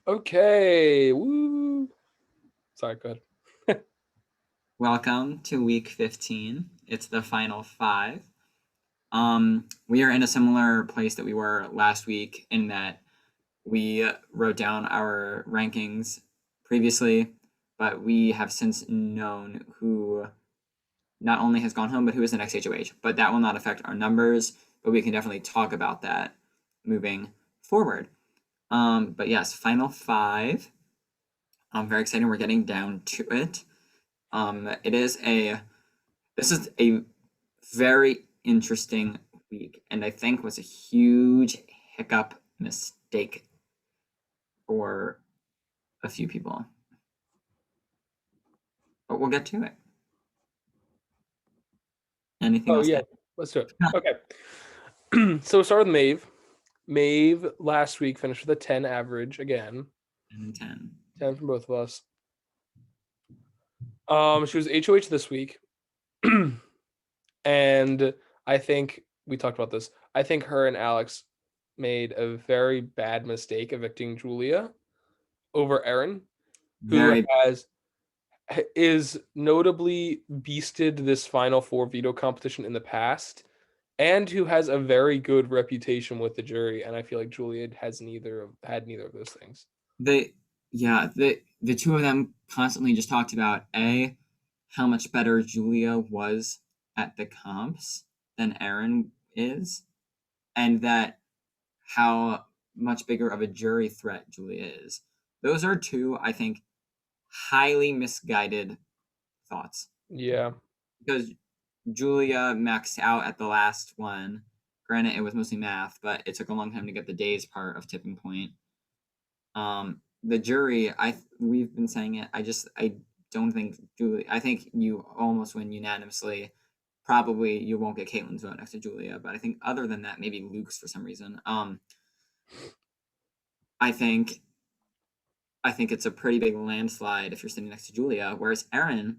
Okay. Woo. Sorry, go ahead. Welcome to week 15. It's the final five. We are in a similar place that we were last week in that we wrote down our rankings previously, but we have since known who not only has gone home, but who is the next HOH. But that will not affect our numbers, but we can definitely talk about that moving forward. But yes, final five. Very exciting. We're getting down to it. This is a very interesting week, and I think was a huge hiccup mistake for a few people. But we'll get to it. Anything Oh else? yeah, let's do it. Okay. So start with Maeve. Maeve last week finished with a 10 average again. 10. 10 from both of us. She was HOH this week. And I think we talked about this. I think her and Alex made a very bad mistake evicting Julia over Erin, who Very. has is notably beasted this Final Four veto competition in the past, and who has a very good reputation with the jury. And I feel like Julia has neither of those things. They, yeah, the two of them constantly just talked about how much better Julia was at the comps than Erin is, and that how much bigger of a jury threat Julia is. Those are two, I think, highly misguided thoughts Yeah, because Julia maxed out at the last one. Granted, it was mostly math, but it took a long time to get the days part of tipping point. The jury, we've been saying it. I don't think Julia. I think you almost win unanimously. Probably you won't get Caitlin's vote next to Julia, but I think other than that, maybe Luke's for some reason. I think I think it's a pretty big landslide if you're sitting next to Julia. Whereas Erin,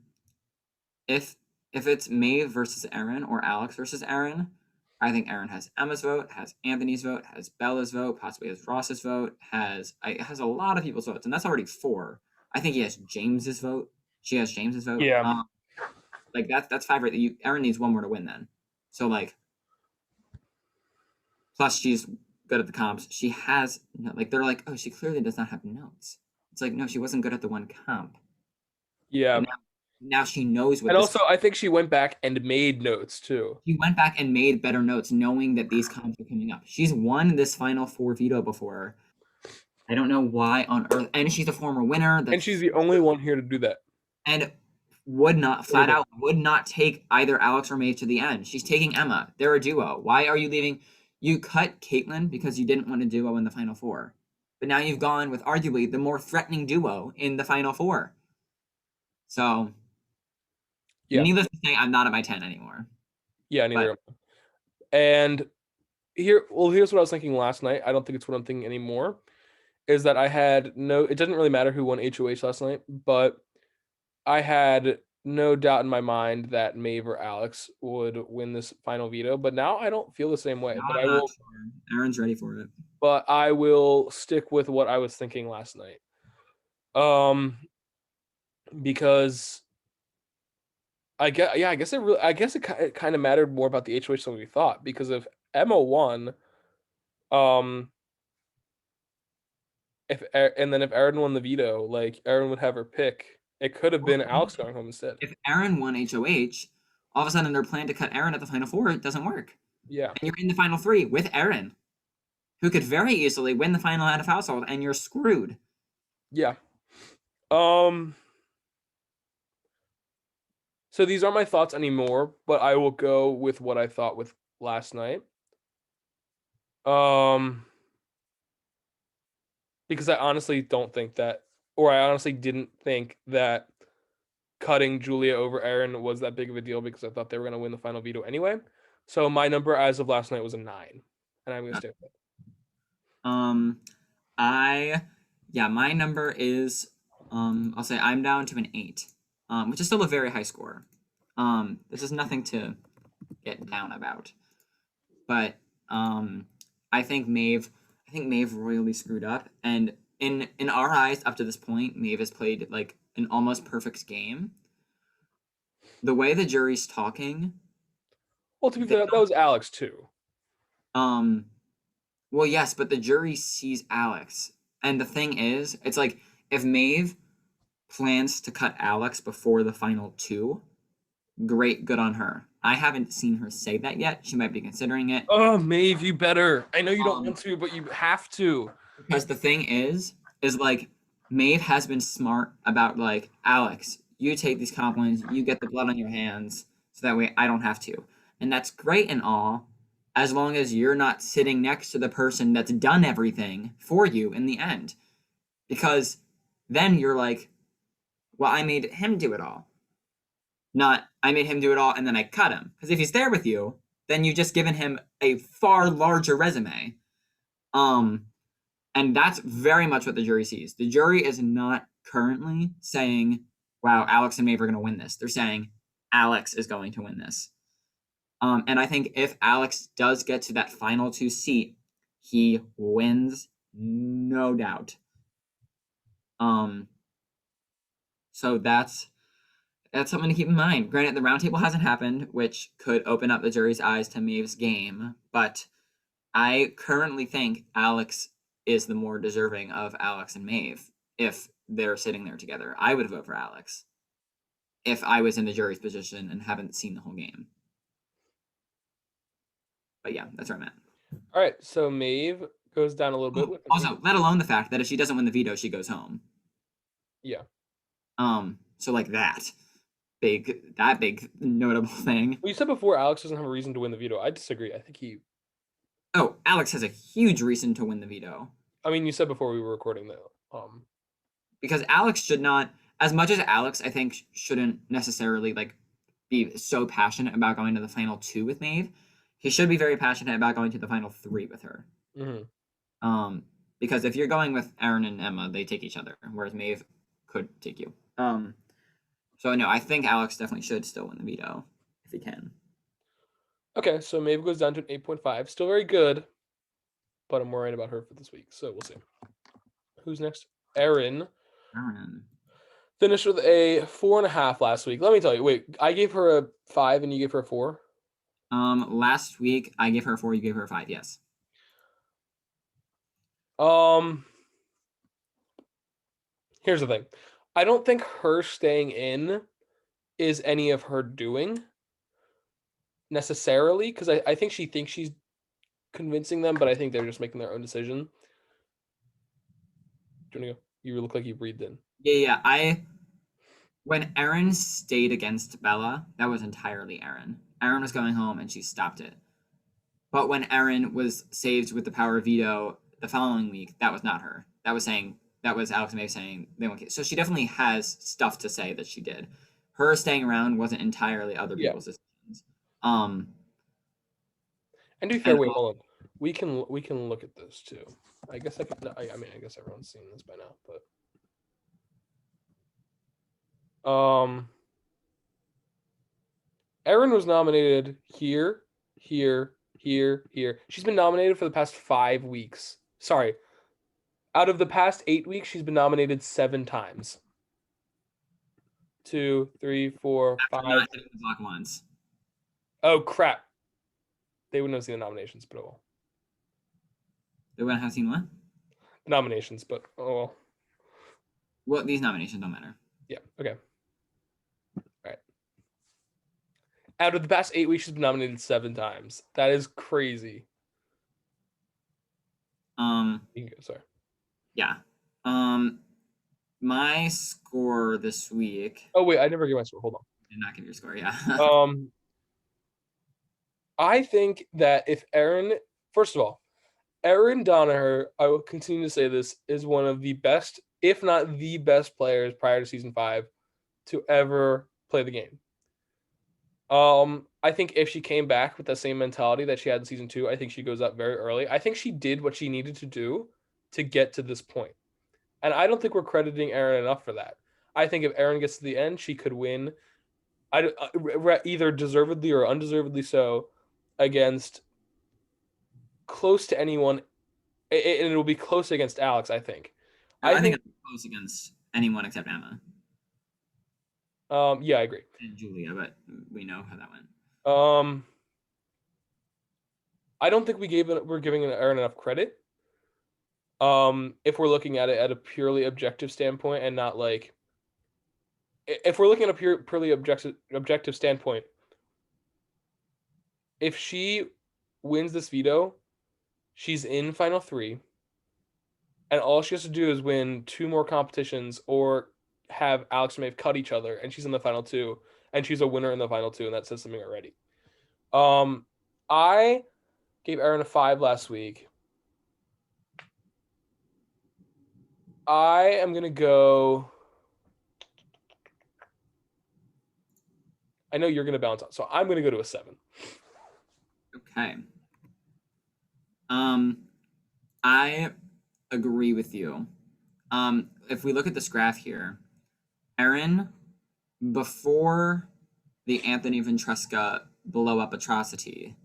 if if it's Maeve versus Erin or Alex versus Erin, I think Erin has Emma's vote, has Anthony's vote, has Bella's vote, possibly has Ross's vote, has a lot of people's votes, and that's already four. I think he has James's vote. She has James's vote. yeah, Like that's five right. Erin needs one more to win then. So like, plus she's good at the comps. She has like they're like, oh, she clearly does not have notes. It's like no, she wasn't good at the one comp, but yeah. now she knows what And this. also, I think she went back and made notes too. She went back and made better notes, knowing that these comps are coming up. She's won this Final Four veto before. I don't know why on earth, and she's a former winner. And she's the only one here to do that. And would not Would have flat been. out would not take either Alex or Maeve to the end. She's taking Emma. They're a duo. Why are you leaving? You cut Caitlin because you didn't want a duo in the Final Four, but now you've gone with arguably the more threatening duo in the Final Four. So, Yeah, needless to say, I'm not at my 10 anymore. yeah, But neither. And here's what I was thinking last night. I don't think it's what I'm thinking anymore. Is that I had no. It doesn't really matter who won HOH last night, but I had no doubt in my mind that Maeve or Alex would win this final veto. But now I don't feel the same way. now I'm not sure. Aaron's ready for it. But I will stick with what I was thinking last night. Um, because I guess it kind of mattered more about the HOH than we thought. Because if Emma won, um, and then if Aaron won the veto, like Aaron would have her pick. It could have Well, been Alex going home instead. if Aaron won HOH, all of a sudden their plan to cut Aaron at the Final Four doesn't work. Yeah, And you're in the Final Three with Aaron, who could very easily win the final out of household, and you're screwed. yeah. Um. So these aren't my thoughts anymore, but I will go with what I thought with last night. Um. Because I honestly don't think that, or I honestly didn't think that cutting Julia over Aaron was that big of a deal because I thought they were going to win the final veto anyway. So my number as of last night was a 9, and I'm going to stay with it. Um, I, yeah, my number is, I'll say I'm down to an 8, which is still a very high score. This is nothing to get down about, but I think Maeve royally screwed up, and in our eyes, up to this point, Maeve has played like an almost perfect game. The way the jury's talking, Well, to be they fair, that was Alex too. um well, yes, but the jury sees Alex. And the thing is, it's like if Maeve plans to cut Alex before the final two, great, good on her. I haven't seen her say that yet. She might be considering it. Oh, Maeve, you better. I know you don't Um, want to, but you have to. because the thing is like Maeve has been smart about like Alex, you take these compliments, you get the blood on your hands, so that way I don't have to. And that's great and all, as long as you're not sitting next to the person that's done everything for you in the end. Because then you're like, well, I made him do it all. Not I made him do it all and then I cut him. Because if he's there with you, then you've just given him a far larger resume. Um, and that's very much what the jury sees. The jury is not currently saying, wow, Alex and Maeve are going to win this. They're saying, Alex is going to win this. And I think if Alex does get to that final two seat, he wins, no doubt. Um, so that's something to keep in mind. Granted, the roundtable hasn't happened, which could open up the jury's eyes to Maeve's game, but I currently think Alex is the more deserving of Alex and Maeve if they're sitting there together. I would vote for Alex if I was in the jury's position and haven't seen the whole game. But yeah, that's where I'm at. All right, so Maeve goes down a little bit Oh, with an also, let alone the fact that if she doesn't win the veto, she goes home. yeah. So like that big notable thing. Well, you said before Alex doesn't have a reason to win the veto. I disagree. I think he. Oh, Alex has a huge reason to win the veto. I mean, you said before we were recording that. Because Alex should not, as much as Alex, I think, shouldn't necessarily like be so passionate about going to the final two with Maeve. He should be very passionate about going to the final three with her. Mm-hmm. Because if you're going with Aaron and Emma, they take each other, whereas Maeve could take you. So no, I think Alex definitely should still win the veto if he can. Okay, so Maeve goes down to an 8.5. Still very good, but I'm worried about her for this week. So we'll see. Who's next? Erin Aaron. finished with a 4.5 last week. Let me tell you. Wait, I gave her a 5 and you gave her a 4. Last week I gave her a 4, you gave her a 5. Yes. Here's the thing. I don't think her staying in is any of her doing necessarily, because I think she thinks she's convincing them, but I think they're just making their own decision. Do you want to go? You look like you breathed in. Yeah. When Aaron stayed against Bella, that was entirely Aaron. Aaron was going home and she stopped it. But when Aaron was saved with the power of veto the following week, that was not her. That was Alex and Maeve saying they won't get. So she definitely has stuff to say that she did. Her staying around wasn't entirely other Yeah. people's decisions. Um, And to be fair, and wait, hold on. We can look at this too. I guess I could. I mean, I guess everyone's seen this by now, but Erin was nominated here, here, here, here. She's been nominated for the past 5 weeks. Sorry, out of the past 8 weeks, she's been nominated 7 times. 2, 3, 4, after 5. not hitting the block once, Oh crap! They wouldn't have seen the nominations, but oh well. they wouldn't have seen what? The nominations, but oh well. Well, these nominations don't matter. Yeah. Okay. All right. Out of the past 8 weeks, she's been nominated 7 times. That is crazy. You can go, sorry. Yeah. My score this week. Oh wait, I never gave my score. Hold on. Did not give your score. Yeah. I think that if Erin, first of all, Erin Donaher, I will continue to say this, is one of the best, if not the best players prior to season 5 to ever play the game. I think if she came back with the same mentality that she had in season 2, I think she goes up very early. I think she did what she needed to do to get to this point. And I don't think we're crediting Erin enough for that. I think if Erin gets to the end, she could win, either deservedly or undeservedly so, against close to anyone, and it will be close against Alex, I think. I I think think it's close against anyone except Emma yeah, I agree. and Julia, but we know how that went. Um I don't think we're giving Aaron enough credit. If we're looking at it at a purely objective standpoint and not like if we're looking at a purely objective standpoint, if she wins this veto, she's in final 3 and all she has to do is win 2 more competitions or have Alex and Maeve cut each other and she's in the final 2 and she's a winner in the final 2 and that says something already. I gave Aaron a 5 last week. I am going to go I know you're going to balance out. So I'm going to go to a 7. Okay. Um, I agree with you. If we look at this graph here, Erin, before the Anthony Ventresca blow up atrocity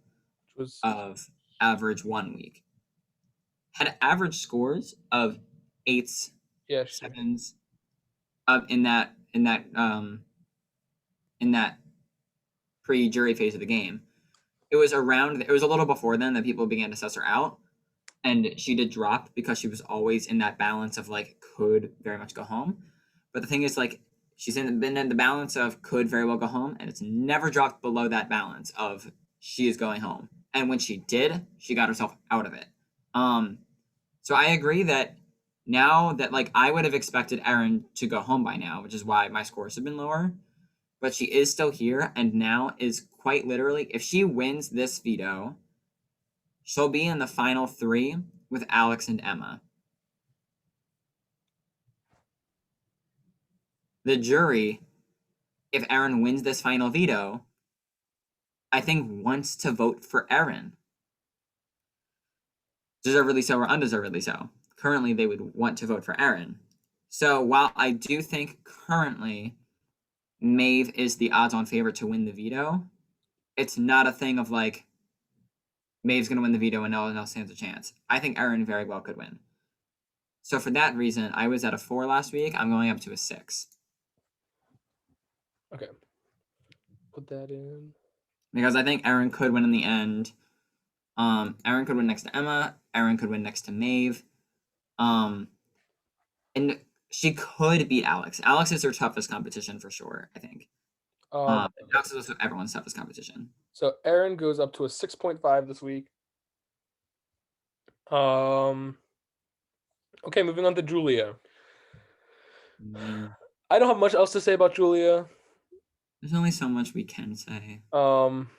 Which was of average 1 week, had average scores of eights, yeah, she's been sevens, in that pre-jury phase of the game. It was a little before then that people began to suss her out, and she did drop because she was always in that balance of like could very much go home. But the thing is, like, been in the balance of could very well go home, and it's never dropped below that balance of she is going home. And when she did, she got herself out of it. Um, so I agree that now that, like, I would have expected Erin to go home by now, which is why my scores have been lower. But she is still here, and now is quite literally, if she wins this veto, she'll be in the final 3 with Alex and Emma. The jury, if Erin wins this final veto, I think wants to vote for Erin. Deservedly so or undeservedly so. Currently, they would want to vote for Erin. So while I do think currently Maeve is the odds-on favorite to win the veto, it's not a thing of like Maeve's going to win the veto and no one else stands a chance. I think Erin very well could win. So for that reason, I was at a 4 last week. I'm going up to a 6. okay. Put that in. Because I think Erin could win in the end. Erin could win next to Emma. Erin could win next to Maeve. Um, and she could beat Alex. Alex is her toughest competition for sure, I think. Okay. Alex is also everyone's toughest competition. So Aaron goes up to a 6.5 this week. Um okay, moving on to Julia. Yeah. I don't have much else to say about Julia. There's only so much we can say. Um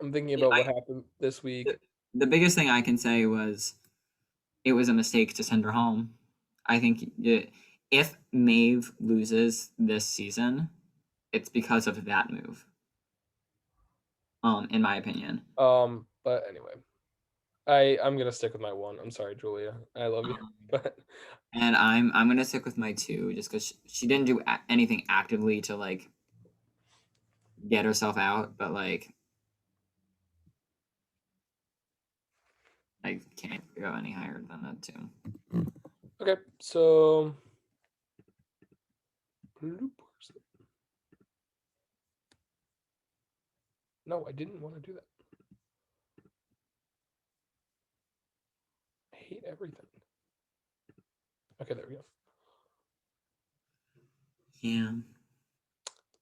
I'm thinking Yeah, about what happened this week. the biggest thing I can say was it was a mistake to send her home. I think if Maeve loses this season, it's because of that move. In my opinion. But anyway. I'm gonna stick with my 1. I'm sorry, Julia. I love you. Um, But and I'm gonna stick with my 2 just because she didn't do anything actively to like get herself out, but like I can't go any higher than that 2. okay, so no, I didn't want to do that. I hate everything. Okay, there we go. Yeah,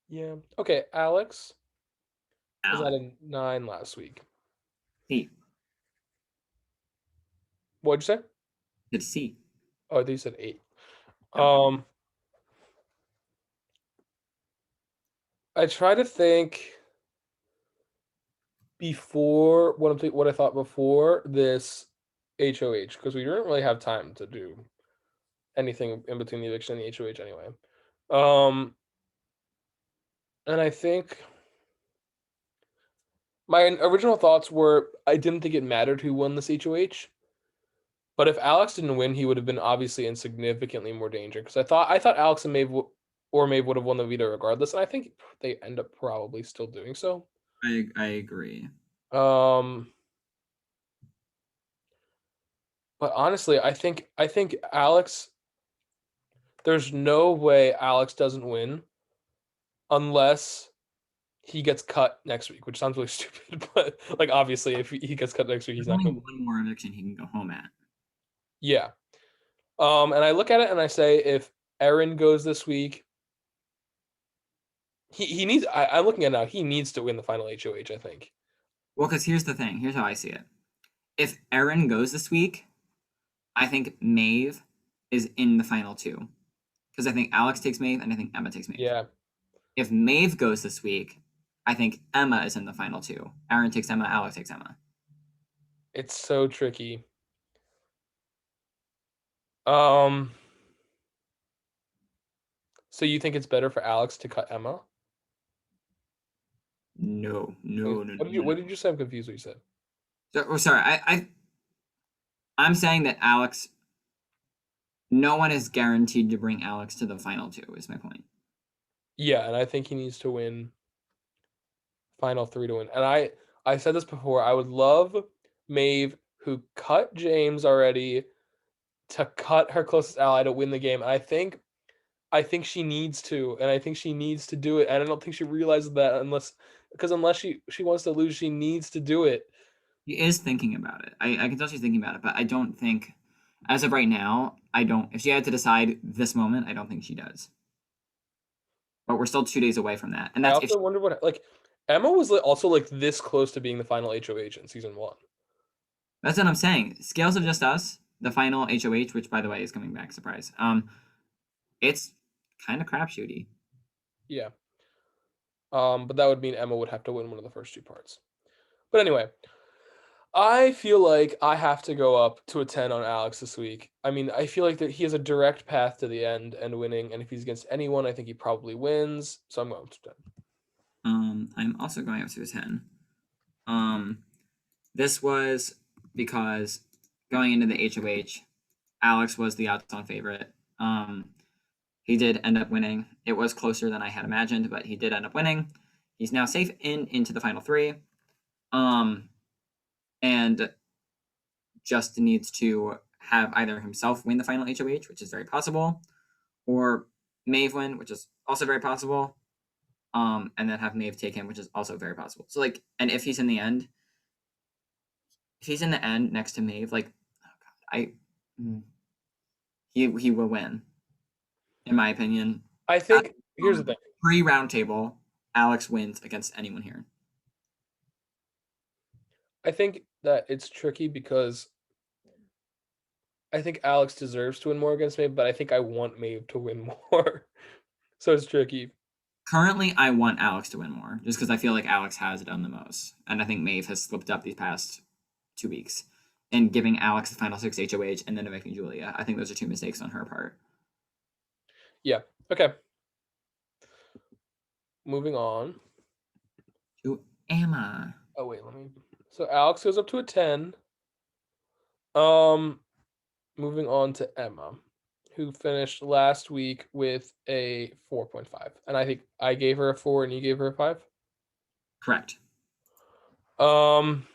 Yeah. Okay, Alex was at Alex. a 9 last week. See, What'd you say? good to see. Oh, they said 8. No. I try to think before what I thought before this HOH because we didn't really have time to do anything in between the eviction and the HOH anyway. Um, and I think my original thoughts were I didn't think it mattered who won this HOH, but if Alex didn't win, he would have been obviously in significantly more danger because I thought Alex and Maeve would have won the veto regardless, and I think they end up probably still doing so. I agree. Um, But honestly, I think Alex. There's no way Alex doesn't win unless he gets cut next week, which sounds really stupid. But like, obviously, if he gets cut next week, he's There's not only going to. one more eviction he can go home at. Yeah. And I look at it and I say, if Aaron goes this week, he needs. I'm looking at it now. He needs to win the final HOH. I think. Well, because here's the thing. Here's how I see it. If Erin goes this week, I think Maeve is in the final two. Because I think Alex takes Maeve and I think Emma takes Maeve. Yeah, If Maeve goes this week, I think Emma is in the final two. Erin takes Emma, Alex takes Emma. it's so tricky. Um. So you think it's better for Alex to cut Emma? No, no, no, What did no, you no. What did you say? I'm confused. What you said? So, oh, sorry. I'm saying that Alex. No one is guaranteed to bring Alex to the final two. Is my point. Yeah, and I think he needs to win final three to win. And I said this before. I would love Maeve, who cut James already, to cut her closest ally to win the game. And I think she needs to, and I think she needs to do it. And I don't think she realizes that unless she wants to lose, she needs to do it. She is thinking about it. I can tell she's thinking about it, but I don't think, as of right now, I don't. If she had to decide this moment, I don't think she does. But we're still 2 days away from that, and I that's if also wonder what like Emma was also like this close to being the final HOH in season one. that's what I'm saying. Scales of Just Us, the final HOH, which by the way is coming back, surprise. It's kind of crapshooty. Yeah. But that would mean Emma would have to win one of the first two parts. But anyway, I feel like I have to go up to a 10 on Alex this week. I mean, I feel like that he has a direct path to the end and winning, and if he's against anyone, I think he probably wins. So I'm going to 10. I'm also going up to a 10. Um, this was because going into the HOH, Alex was the odds-on favorite. He did end up winning. It was closer than I had imagined, but he did end up winning. He's now safe into the final three. And just needs to have either himself win the final HOH, which is very possible, or Maeve win, which is also very possible. And then have Maeve take him, which is also very possible. So like, and if he's in the end, if he's in the end next to Maeve, like, oh God, he will win, in my opinion. I think here's the thing. Pre-round table, Alex wins against anyone here. I think that it's tricky because I think Alex deserves to win more against Maeve, but I think I want Maeve to win more. So it's tricky. Currently, I want Alex to win more, just because I feel like Alex has done the most, and I think Maeve has slipped up these past 2 weeks. And giving Alex the final six HOH and then evicting Julia, I think those are two mistakes on her part. Yeah. Okay. Moving on. To Emma. Oh wait, let me. So Alex goes up to a 10. Um, moving on to Emma, who finished last week with a 4.5, and I think I gave her a 4 and you gave her a 5. Correct. Um,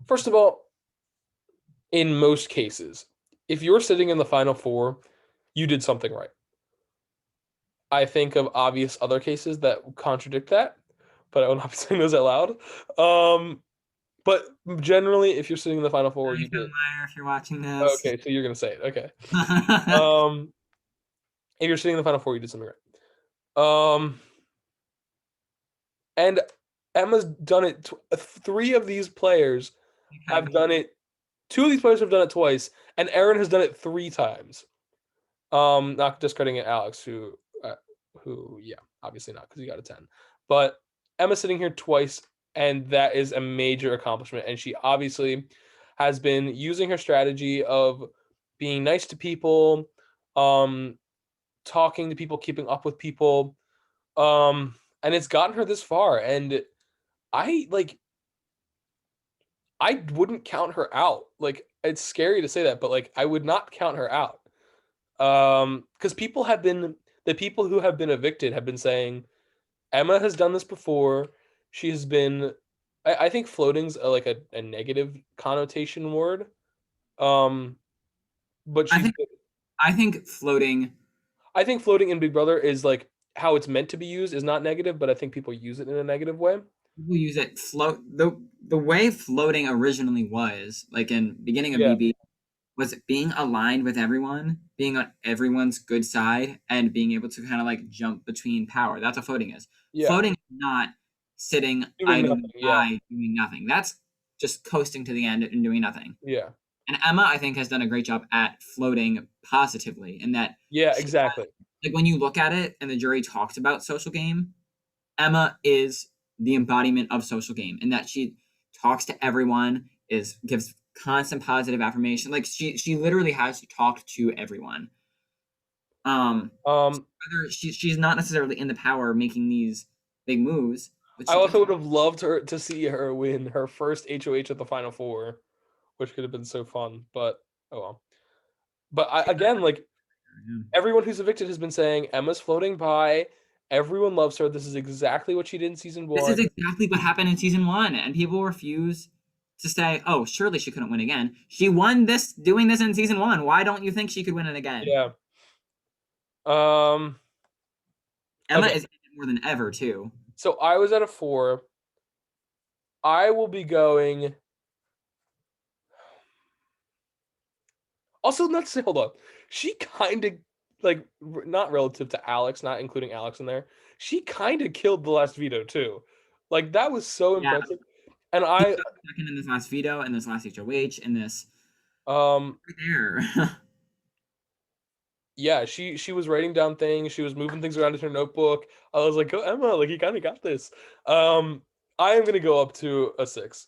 First of all, in most cases, if you're sitting in the final four, you did something right. I think of obvious other cases that contradict that, but I will not be saying those out loud. But generally, if you're sitting in the final four, Hi, you Phil did. Meyer, if you're watching this. Okay, so you're gonna say it. Okay. Um, if you're sitting in the final four, you did something right. And Emma's done it. Three of these players have done it. Two of these players have done it twice, and Aaron has done it 3 times. Not discrediting Alex, who, yeah, obviously not because he got a 10. But Emma's sitting here twice, and that is a major accomplishment. And she obviously has been using her strategy of being nice to people, um, talking to people, keeping up with people, and it's gotten her this far. And I like, I wouldn't count her out. Like, it's scary to say that, but like, I would not count her out. Because the people who have been evicted have been saying Emma has done this before. She has been I think floating's like a negative connotation word. Um, but I she's think good. I think floating I think floating in Big Brother is like how it's meant to be used is not negative, but I think people use it in a negative way. people use it float the way floating originally was, like in beginning of Yeah, BB, was being aligned with everyone, being on everyone's good side, and being able to kind of like jump between power. That's what floating is. yeah, Floating is not sitting doing idly nothing. Yeah, by doing nothing. That's just coasting to the end and doing nothing. yeah, And Emma, I think, has done a great job at floating positively in that yeah, she exactly. like when you look at it and the jury talks about social game, Emma is the embodiment of social game in that she talks to everyone, is gives constant positive affirmation. Like she literally has to talk to everyone. Um, Whether she's not necessarily in the power of making these big moves, but I she also gets would have loved her to see her win her first HOH at the Final Four, which could have been so fun. But oh well. But she again, like yeah. everyone who's evicted has been saying Emma's floating by. Everyone loves her. This is exactly what she did in season This one. is exactly what happened in season one, and people refuse to say, "Oh, surely she couldn't win again. She won this doing this in season one. Why don't you think she could win it again?" Yeah. Um. Emma Okay. is in it more than ever too. So I was at a 4. I will be going. Also, not to say, hold on. She kind of like not relative to Alex, not including Alex in there. She kind of killed the last veto too. Like that was so Yeah, impressive. And she I took second in this last veto, in this last HOH, in this um right there. yeah, she was writing down things, she was moving things around in her notebook. I was like, "Go Emma, like you kind of got this." Um I am going to go up to a 6.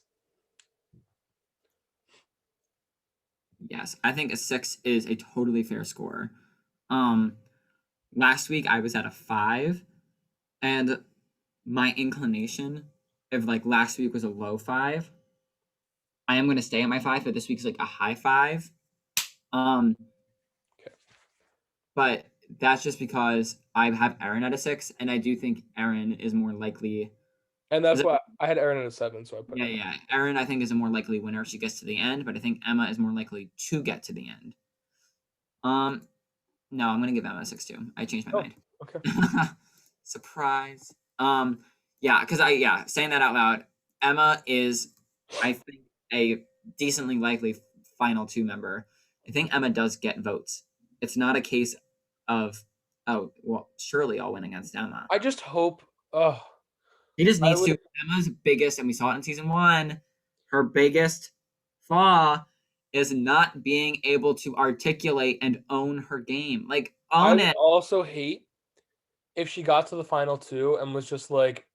Yes, I think a 6 is a totally fair score. Um, Last week I was at a 5, and my inclination, if like last week was a low 5, I am going to stay at my 5, but this week's like a high 5. Um, Okay. but that's just because I have Erin at a 6, and I do think Erin is more likely. And Is that's it, why I had Aaron at a 7, so I put yeah, Emma. yeah. Erin, I think, is a more likely winner if she gets to the end, but I think Emma is more likely to get to the end. Um, no, I'm gonna give Emma a 6 too. I changed my Oh, mind. okay. Surprise. Yeah, because saying that out loud, Emma is, I think, a decently likely final two member. I think Emma does get votes. It's not a case of, oh, well, surely I'll win against Emma. I just hope oh, He just I needs would to. Emma's biggest, and we saw it in season one, her biggest flaw is not being able to articulate and own her game. Like, I own would it. also hate if she got to the final 2 and was just like,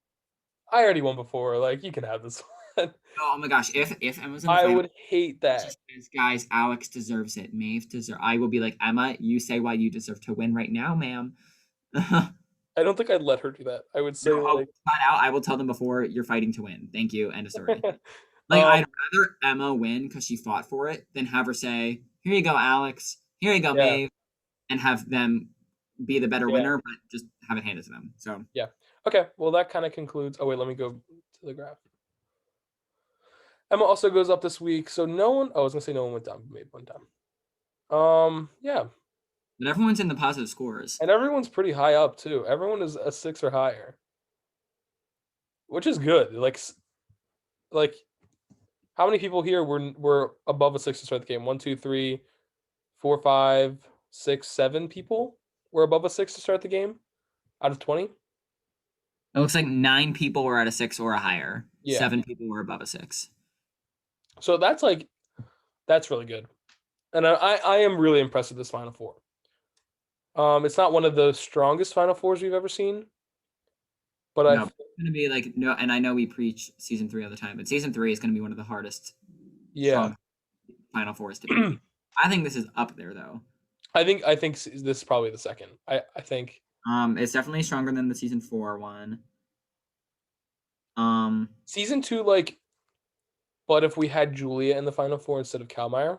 "I already won before, like you can have this one." Oh my gosh, if Emma's in the I final, would hate she that. says, guys, Alex deserves it. Maeve deserves. I will be like, Emma, you say why you deserve to win right now, ma'am. No, I don't think I'd let her do that. I would say oh, like flat out, I will tell them before you're fighting to win. Thank you. End of story. Like, um I'd rather Emma win because she fought for it than have her say, here you go, Alex. Here you go, yeah, Maeve, and have them be the better yeah, winner, but just have it handed to them. So, yeah. Okay, well that kind of concludes. Oh wait, let me go to the graph. Emma also goes up this week, so no one. Oh, I was gonna say no one went down, but maybe one time. Yeah, but everyone's in the positive scores. and everyone's pretty high up too. Everyone is a 6 or higher, which is good. Like how many people here were above a 6 to start the game? One, two, three, 4, 5, 6, 7 people were above a 6 to start the game out of 20. It looks like 9 people were at a 6 or a higher. Yeah, 7 people were above a 6. so that's really good, and I am really impressed with this Final Four. It's not one of the strongest Final Fours we've ever seen, but No, it's gonna be like no, and I know we preach season 3 all the time, but season 3 is gonna be one of the hardest yeah, strong Final Fours to beat. I think this is up there though. I think this is probably the second. I think It's definitely stronger than the season 4 one. Um, season 2 like, but if we had Julia in the Final Four instead of Kalmeyer,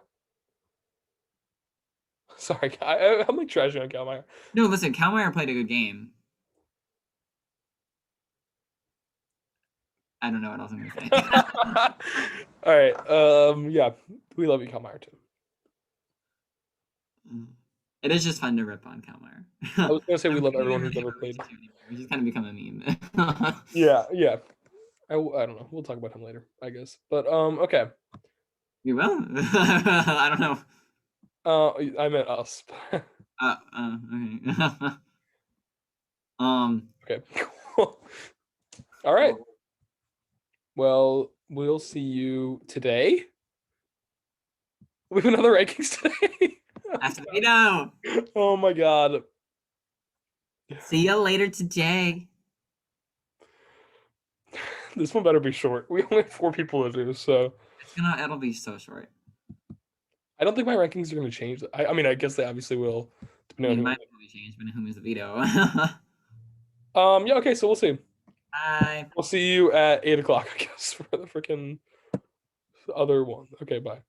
sorry, I'm like trashing on Kalmeyer. no, listen, Kalmeyer played a good game. I don't know what else I'm gonna say. All right. Yeah, we love you, Kalmar, too. It is just fun to rip on Kalmar. I was gonna say we love We everyone don't who's really ever relate played. to anymore. He's kind of become a meme. Yeah, yeah. I don't know. We'll talk about him later, I guess. But okay. We will. I don't know. I meant us. Okay. um. Okay. All right. Well, Well, we'll see you today. We have another rankings today. after the video. Oh my god. See you later today. This one better be short. We only have 4 people to do, so It'll be so short. I don't think my rankings are gonna change. I mean, I guess they obviously will, I depending on mean, who. mine probably changed, but who is the video? Yeah, okay, so we'll see. Bye. We'll see you at 8 o'clock, I guess, for the freaking other one. Okay, bye.